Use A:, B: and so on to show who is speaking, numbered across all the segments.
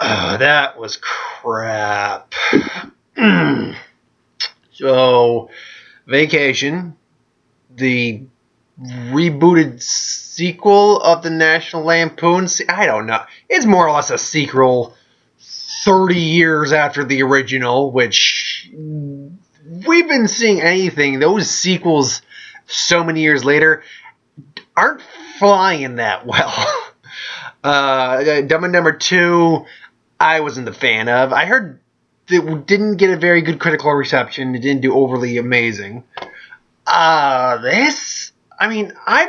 A: Oh, that was crap. So, Vacation, the rebooted sequel of the National Lampoon. I don't know. It's more or less a sequel 30 years after the original, which we've been seeing anything. Those sequels so many years later aren't flying that well. Dumb and Dumber 2, I wasn't a fan of. I heard it didn't get a very good critical reception. It didn't do overly amazing. I've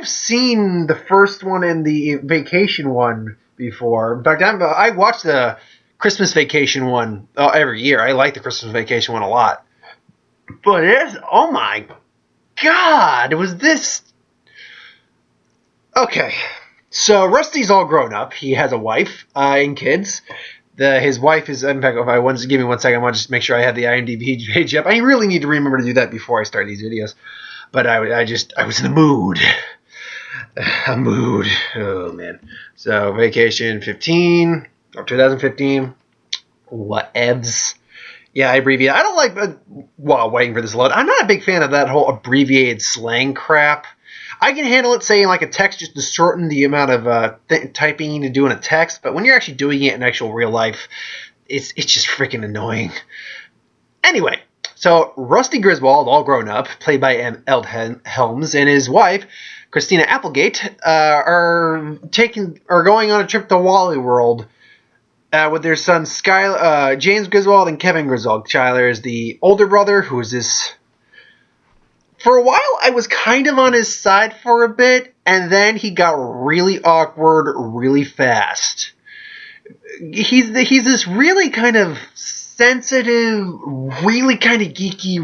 A: seen the first one and the Vacation one before. In fact, I watch the Christmas Vacation one every year. I like the Christmas Vacation one a lot. But oh my God, was this... Okay, so Rusty's all grown up. He has a wife and kids. His wife is, in fact, if I want to give me 1 second, I want to just make sure I have the IMDb page up. I really need to remember to do that before I start these videos. But I was in the mood. A mood. Oh, man. So, Vacation 15, or 2015. Whatevs. Yeah, I abbreviate. I don't like, while waiting for this load, I'm not a big fan of that whole abbreviated slang crap. I can handle it saying like a text just to shorten the amount of typing you need to do in a text, but when you're actually doing it in actual real life, it's just freaking annoying. Anyway, so Rusty Griswold, all grown up, played by Ed Helms, and his wife, Christina Applegate, are going on a trip to Wally World with their sons James Griswold and Kevin Griswold. Skyler is the older brother, who is this... For a while, I was kind of on his side for a bit, and then he got really awkward really fast. He's this really kind of sensitive, really kind of geeky,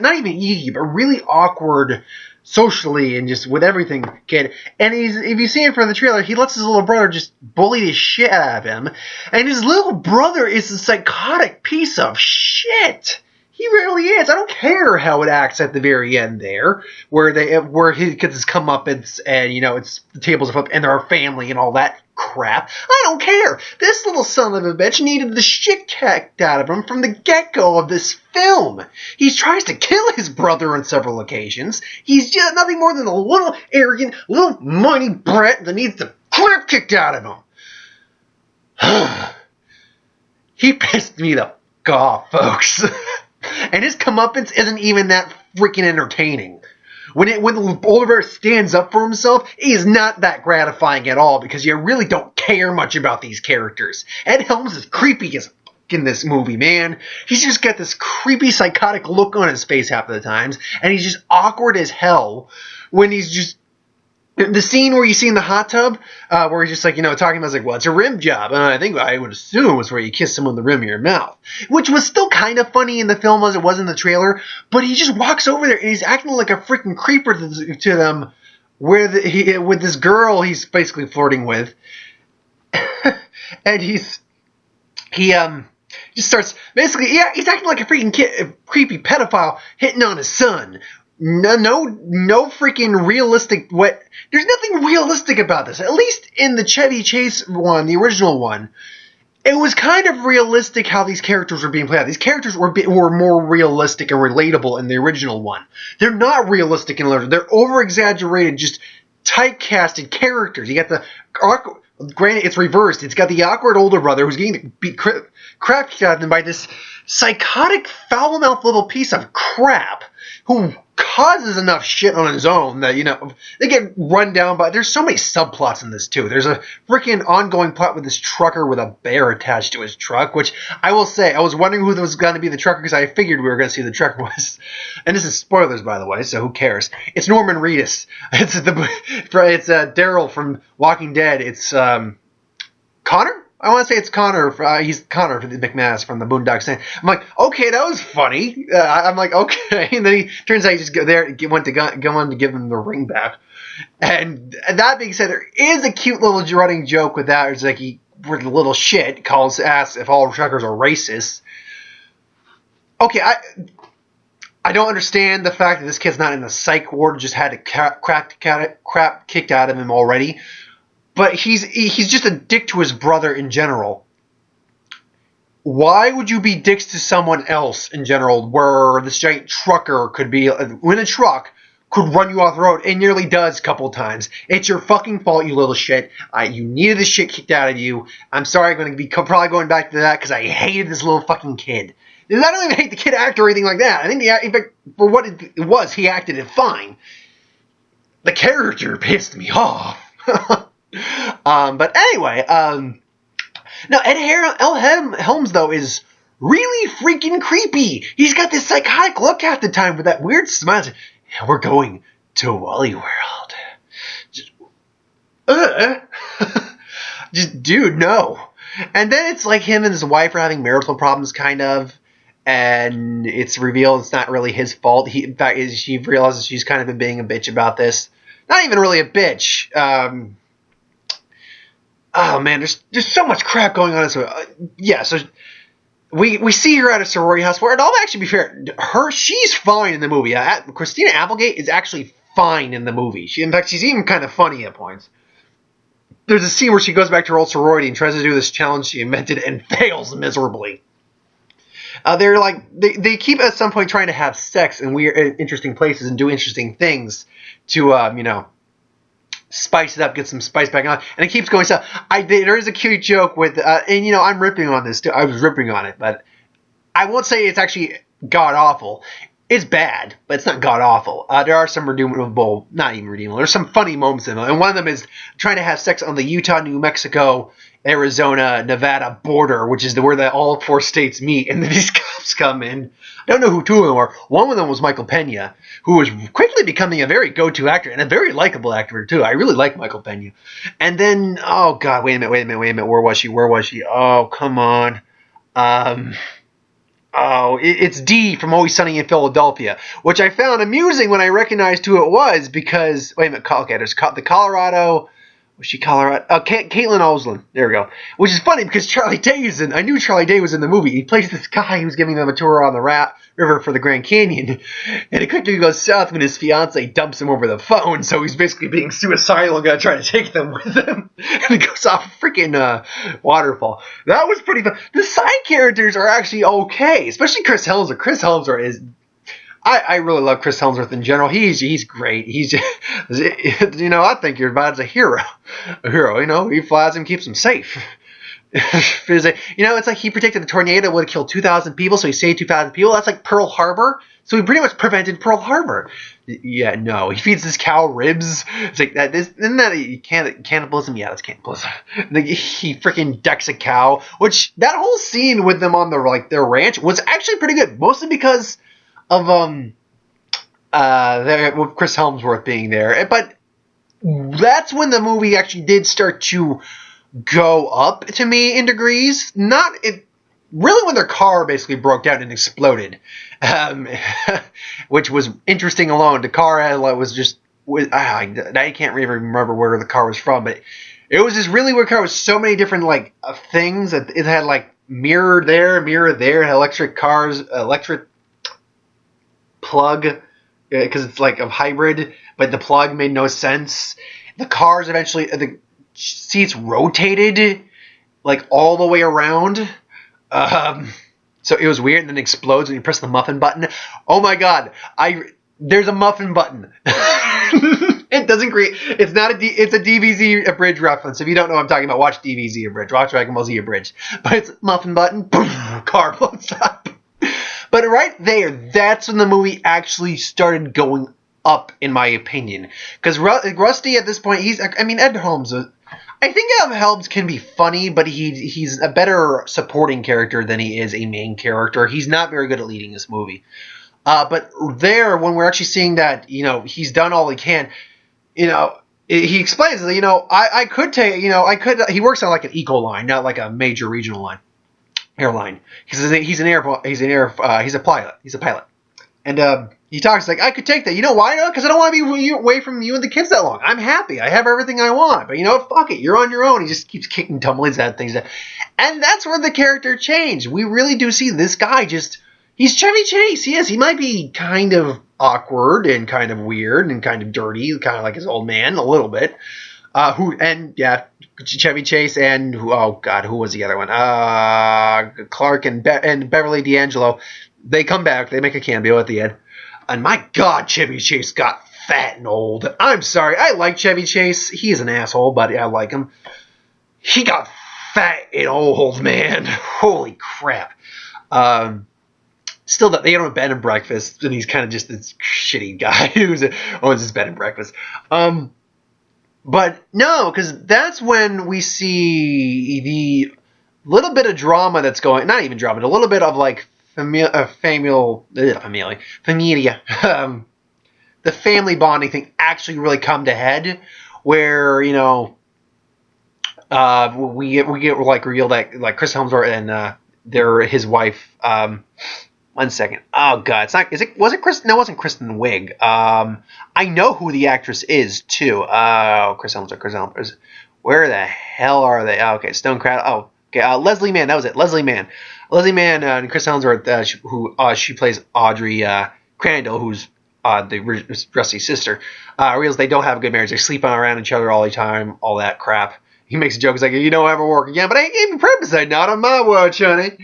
A: not even geeky, but really awkward socially and just with everything kid. And if you see him from the trailer, he lets his little brother just bully the shit out of him. And his little brother is a psychotic piece of shit. He really is. I don't care how it acts at the very end there, where he gets his comeuppance and, it's the tables are flipped and they're a family and all that crap. I don't care. This little son of a bitch needed the shit kicked out of him from the get-go of this film. He tries to kill his brother on several occasions. He's just nothing more than a little arrogant, little whiny brat that needs the crap kicked out of him. He pissed me the fuck off, folks. And his comeuppance isn't even that freaking entertaining. When the older brother stands up for himself, it is not that gratifying at all because you really don't care much about these characters. Ed Helms is creepy as fuck in this movie, man. He's just got this creepy, psychotic look on his face half of the times, and he's just awkward as hell when he's just... The scene where you see in the hot tub, where he's just like, talking about, well, it's a rim job. And I think I would assume was where you kiss someone in the rim of your mouth. Which was still kind of funny in the film as it was in the trailer. But he just walks over there and he's acting like a freaking creeper to them. With this girl he's basically flirting with. And he just starts, basically, he's acting like a freaking creepy pedophile hitting on his son. No freaking realistic way. There's nothing realistic about this. At least in the Chevy Chase one, the original one, it was kind of realistic how these characters were being played out. These characters were more realistic and relatable in the original one. They're not realistic in the original. They're over-exaggerated, just typecasted characters. You got the... Granted, it's reversed. It's got the awkward older brother who's getting beat crap kicked out of him by this psychotic, foul-mouthed little piece of crap who causes enough shit on his own that, they get run down by... There's so many subplots in this, too. There's a freaking ongoing plot with this trucker with a bear attached to his truck, which I will say, I was wondering who was going to be the trucker because I figured we were going to see who the trucker was. And this is spoilers, by the way, so who cares? It's Norman Reedus. It's Daryl from Walking Dead. It's Connor? I want to say it's Connor. He's Connor for the McManus from the Boondock Saints. I'm like, okay, that was funny. I'm like, okay. And then he turns out he just went to give him the ring back. And that being said, there is a cute little running joke with that. It's like with a little shit asks if all truckers are racist. Okay, I don't understand the fact that this kid's not in a psych ward, just had crap kicked out of him already. But he's just a dick to his brother in general. why would you be dicks to someone else in general, where this giant trucker could be in a truck could run you off the road and nearly does a couple times. It's your fucking fault, you little shit. You needed the shit kicked out of you. I'm sorry, I'm going to be probably going back to that because I hated this little fucking kid. I don't even hate the kid actor or anything like that. I think in fact, for what it was, he acted it fine. The character pissed me off. But anyway, now Helms though is really freaking creepy. He's got this psychotic look half the time with that weird smile. We're going to Wally World. Just, dude, no. And then it's like him and his wife are having marital problems, kind of. And it's revealed it's not really his fault. In fact, she realizes she's kind of been being a bitch about this. Not even really a bitch. Oh, man, there's so much crap going on. So we see her at a sorority house where, and I'll actually be fair, she's fine in the movie. Christina Applegate is actually fine in the movie. In fact, she's even kind of funny at points. There's a scene where she goes back to her old sorority and tries to do this challenge she invented and fails miserably. They're like they keep at some point trying to have sex in weird, interesting places and do interesting things to spice it up, get some spice back on, and it keeps going. So there is a cute joke with, and I'm ripping on this too. I was ripping on it, but I won't say it's actually god awful. It's bad, but it's not god awful. There are some redeemable, not even redeemable. There's some funny moments in it, and one of them is trying to have sex on the Utah, New Mexico, Arizona, Nevada border, which is where all 4 states meet, and then these cops come in. I don't know who 2 of them were. One of them was Michael Pena, who was quickly becoming a very go-to actor, and a very likable actor, too. I really like Michael Pena. And then, oh, God, wait a minute. Where was she? Oh, come on. It's Dee from Always Sunny in Philadelphia, which I found amusing when I recognized who it was because, wait a minute, okay, there's the Colorado... Was she Colorado? Caitlin Oslin. There we go. Which is funny because Charlie Day is in. I knew Charlie Day was in the movie. He plays this guy who's giving them a tour on the river for the Grand Canyon, and it quickly goes south when his fiance dumps him over the phone. So he's basically being suicidal and gonna try to take them with him, and it goes off a freaking waterfall. That was pretty fun. The side characters are actually okay, especially Chris Hemsworth. Chris Hemsworth is. I really love Chris Hemsworth in general. He's great. He's just, I think you're about as a hero. He flies and keeps them safe. It's like he predicted the tornado would kill 2,000 people, so he saved 2,000 people. That's like Pearl Harbor. So he pretty much prevented Pearl Harbor. Yeah, no. He feeds this cow ribs. It's like that. Isn't that cannibalism? Yeah, that's cannibalism. He freaking decks a cow. Which that whole scene with them on their ranch was actually pretty good, mostly because of Chris Hemsworth being there. But that's when the movie actually did start to go up to me in degrees. Really when their car basically broke down and exploded, which was interesting alone. The car I can't even remember where the car was from, but it was this really weird car with so many different things. It had mirror there, had electric plug, because it's like a hybrid, but the plug made no sense. The cars eventually, the seats rotated all the way around. So it was weird, and then it explodes when you press the muffin button. Oh my god, there's a muffin button. It doesn't create. It's not it's a DBZ Abridged reference. If you don't know what I'm talking about, watch DBZ Abridged. Watch Dragon Ball Z Abridged. But it's muffin button. Boom, car blows up. But right there, that's when the movie actually started going up, in my opinion. Because Rusty at this point, Ed Helms. I think Ed Helms can be funny, but he's a better supporting character than he is a main character. He's not very good at leading this movie. But there, when we're actually seeing that, he's done all he can, he explains that, I could take, he works on an eco line, not like a major regional line. Airline. He's a pilot. And he talks I could take that. You know why? No, because I don't want to be away from you and the kids that long. I'm happy. I have everything I want. But fuck it. You're on your own. He just keeps kicking tumblings at things. And that's where the character changed. We really do see this guy he's Chevy Chase. He is. He might be kind of awkward and kind of weird and kind of dirty, kind of like his old man a little bit. Chevy Chase and who was the other one? Clark and Beverly D'Angelo. They come back. They make a cameo at the end. And my God, Chevy Chase got fat and old. I'm sorry. I like Chevy Chase. He's an asshole, but I like him. He got fat and old, man. Holy crap. Still, they don't have bed and breakfast, and he's kind of just this shitty guy who owns his bed and breakfast. But no, because that's when we see the little bit of drama that's going, not even drama, a little bit of like familia, the family bonding thing actually really come to head, where, you know, we get like revealed that like Chris Hemsworth and his wife. 1 second. Oh God, it's not. Was it Chris? No, it wasn't Kristen Wiig. I know who the actress is too. Chris Hemsworth. Where the hell are they? Oh, okay, Stone Crowd. Oh, okay. Leslie Mann. That was it. Leslie Mann and Chris Hemsworth. She plays Audrey Crandall, who's the Rusty's sister. Realize they don't have a good marriage. They sleep around each other all the time. All that crap. He makes a joke. He's like, "You don't ever work again," but I ain't gave you purpose. Not on my watch, honey.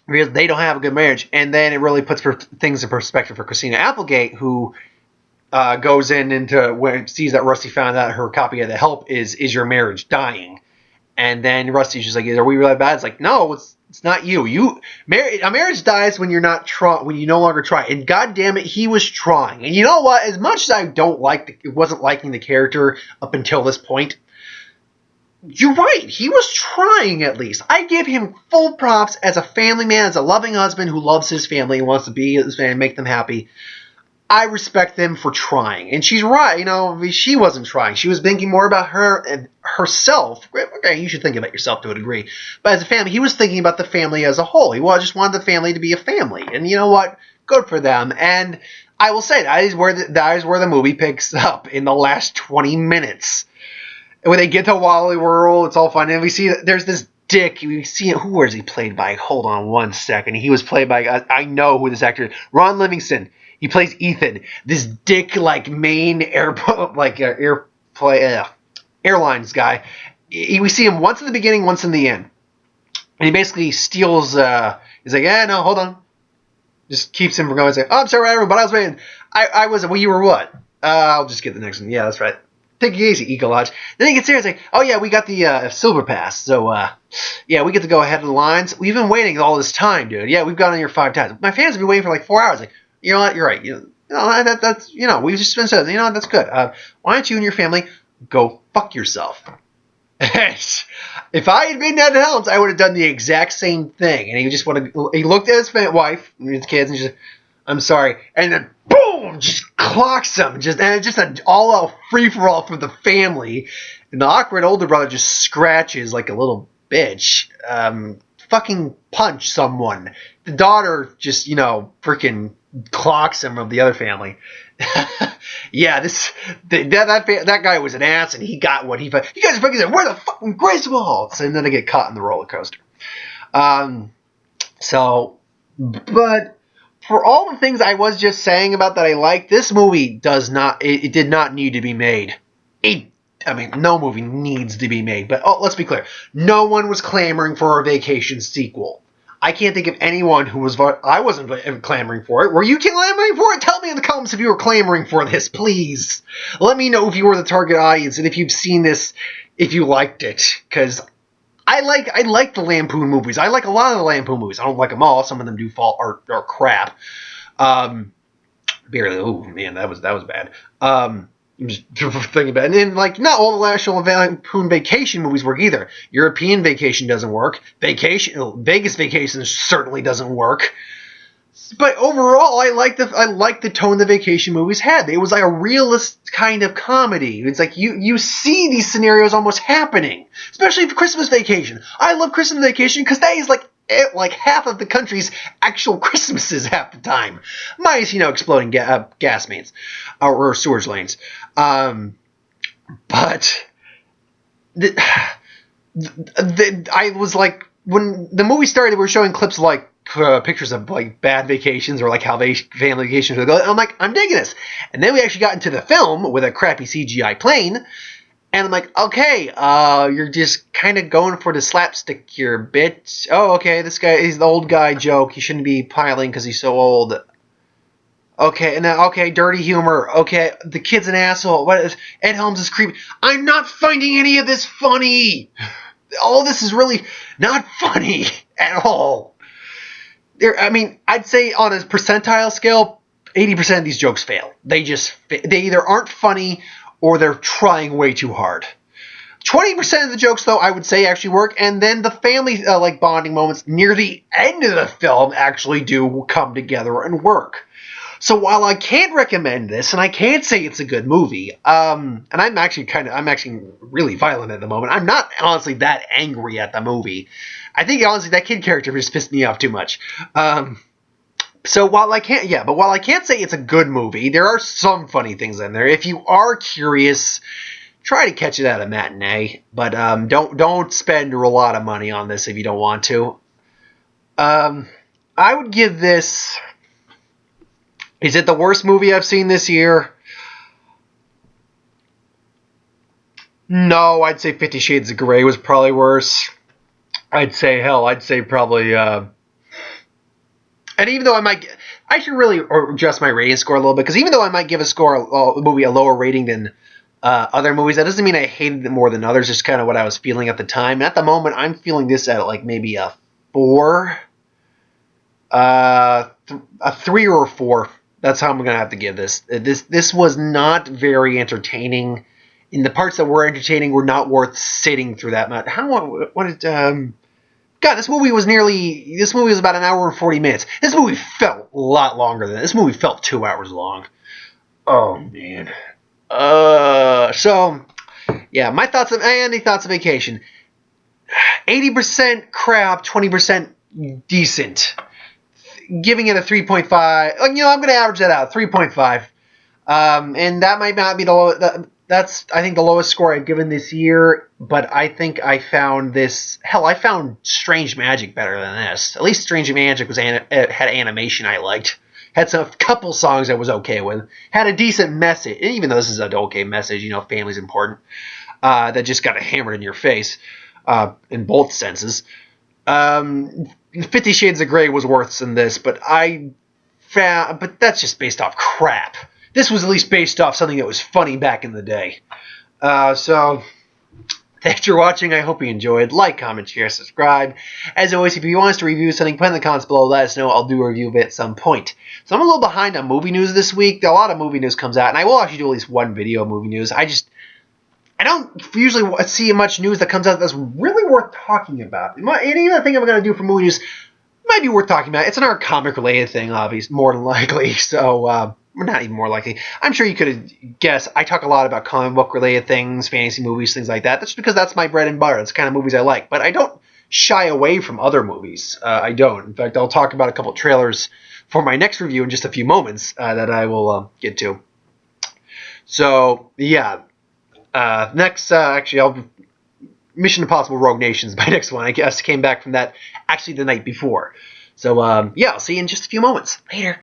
A: Because they don't have a good marriage, and then it really puts things in perspective for Christina Applegate, who goes into when sees that Rusty found out her copy of The Help is your marriage dying, and then Rusty's just like, "Are we really bad?" It's like, no, it's not you. A marriage dies when when you no longer try. And God damn it, he was trying. And you know what? As much as I wasn't liking the character up until this point. You're right. He was trying, at least. I give him full props as a family man, as a loving husband who loves his family and wants to be his family and make them happy. I respect them for trying. And she's right. You know, she wasn't trying. She was thinking more about her and herself. Okay, you should think about yourself to a degree. But as a family, he was thinking about the family as a whole. He just wanted the family to be a family. And you know what? Good for them. And I will say, that is where the movie picks up in the last 20 minutes. When they get to Wally World, it's all fun. And we see there's this dick. We see who was he played by? Hold on 1 second. He was played by, I know who this actor is. Ron Livingston. He plays Ethan. This dick like main airlines guy. We see him once in the beginning, once in the end. And he basically steals, he's like, no, hold on. Just keeps him from going and saying, "Oh, I'm sorry, everyone, but I was waiting. You were what? I'll just get the next one. Yeah, that's right. Take it easy, Eco Lodge." Then he gets there and say, "Oh yeah, we got the Silver Pass, so yeah, we get to go ahead of the lines. We've been waiting all this time, dude. Yeah, we've gone on here 5 times. My fans have been waiting for like 4 hours. Like, you know what? You're right. That's we've just been said. That's good. Why don't you and your family go fuck yourself?" If I had been at Helms, I would have done the exact same thing. And he looked at his wife and his kids and just, "I'm sorry," and then boom, just clocks him, and just an all-out free-for-all for the family. And the awkward older brother just scratches like a little bitch, fucking punch someone. The daughter just, freaking clocks him of the other family. Yeah, that guy was an ass, and he got what he. You guys are fucking saying, "Where the fucking Grace Waltz?" And then they get caught in the roller coaster. But for all the things I was just saying about that I like, this movie does not. It did not need to be made. No movie needs to be made. But let's be clear. No one was clamoring for a Vacation sequel. I can't think of anyone who was. I wasn't clamoring for it. Were you clamoring for it? Tell me in the comments if you were clamoring for this, please. Let me know if you were the target audience and if you've seen this, if you liked it. Because I like the Lampoon movies. I like a lot of the Lampoon movies. I don't like them all. Some of them do fall are crap. Barely. Oh man, that was bad. I'm just thinking about it. And then, not all the actual Lampoon Vacation movies work either. European Vacation doesn't work. Vegas Vacation certainly doesn't work. But overall, I like the tone the Vacation movies had. It was like a realist kind of comedy. It's like you see these scenarios almost happening, especially for Christmas Vacation. I love Christmas Vacation because that is like half of the country's actual Christmases half the time. Minus, exploding gas mains or sewage lanes. But I was like, when the movie started, we were showing clips of pictures of like bad vacations or like how family vacations would go. And I'm like, I'm digging this. And then we actually got into the film with a crappy CGI plane. And I'm like, okay, you're just kind of going for the slapstick here, bitch. Oh, okay, this guy, he's the old guy joke. He shouldn't be piloting because he's so old. Okay, and then, okay, dirty humor. Okay, the kid's an asshole. What is, Ed Helms is creepy. I'm not finding any of this funny. All this is really not funny at all. I mean, I'd say on a percentile scale, 80% of these jokes fail. They either aren't funny or they're trying way too hard. 20% of the jokes, though, I would say actually work, and then the family like bonding moments near the end of the film actually do come together and work. So while I can't recommend this, and I can't say it's a good movie, and I'm actually really violent at the moment. I'm not honestly that angry at the movie. I think honestly that kid character just pissed me off too much. So while I can't say it's a good movie, there are some funny things in there. If you are curious, try to catch it at a matinee, but don't spend a lot of money on this if you don't want to. I would give this. Is it the worst movie I've seen this year? No, I'd say 50 Shades of Grey was probably worse. I'd say probably. And even though I should really adjust my rating score a little bit, because even though I might give a movie a lower rating than other movies, that doesn't mean I hated it more than others. Just kind of what I was feeling at the time. And at the moment, I'm feeling this at like maybe a 4, a 3 or a 4. That's how I'm gonna have to give this. This was not very entertaining. In the parts that were entertaining, were not worth sitting through that much. God, this movie was about an hour and 40 minutes. This movie felt a lot longer than that. This movie felt 2 hours long. Oh, man. So, yeah, my thoughts of Andy Thoughts of Vacation. 80% crap, 20% decent. Giving it a 3.5. I'm going to average that out, 3.5. And that might not be the lowest. That's, I think, the lowest score I've given this year, but I think I found this... Hell, I found Strange Magic better than this. At least Strange Magic had animation I liked. Had a couple songs I was okay with. Had a decent message, even though this is an okay message, family's important, that just got hammered in your face, in both senses. 50 Shades of Grey was worse than this, but but that's just based off crap. This was at least based off something that was funny back in the day. So, thanks for watching. I hope you enjoyed. Like, comment, share, subscribe. As always, if you want us to review something, put in the comments below. Let us know. I'll do a review of it at some point. So I'm a little behind on movie news this week. A lot of movie news comes out, and I will actually do at least one video of movie news. I don't usually see much news that comes out that's really worth talking about. Any other thing I'm going to do for movie news might be worth talking about. It's another comic-related thing, obviously, more than likely. So, not even more likely. I'm sure you could have guessed. I talk a lot about comic book-related things, fantasy movies, things like that. That's because that's my bread and butter. That's the kind of movies I like. But I don't shy away from other movies. I don't. In fact, I'll talk about a couple trailers for my next review in just a few moments that I will get to. So, yeah. Next, Mission Impossible Rogue Nation's my next one. I guess came back from that actually the night before. So, yeah, I'll see you in just a few moments. Later.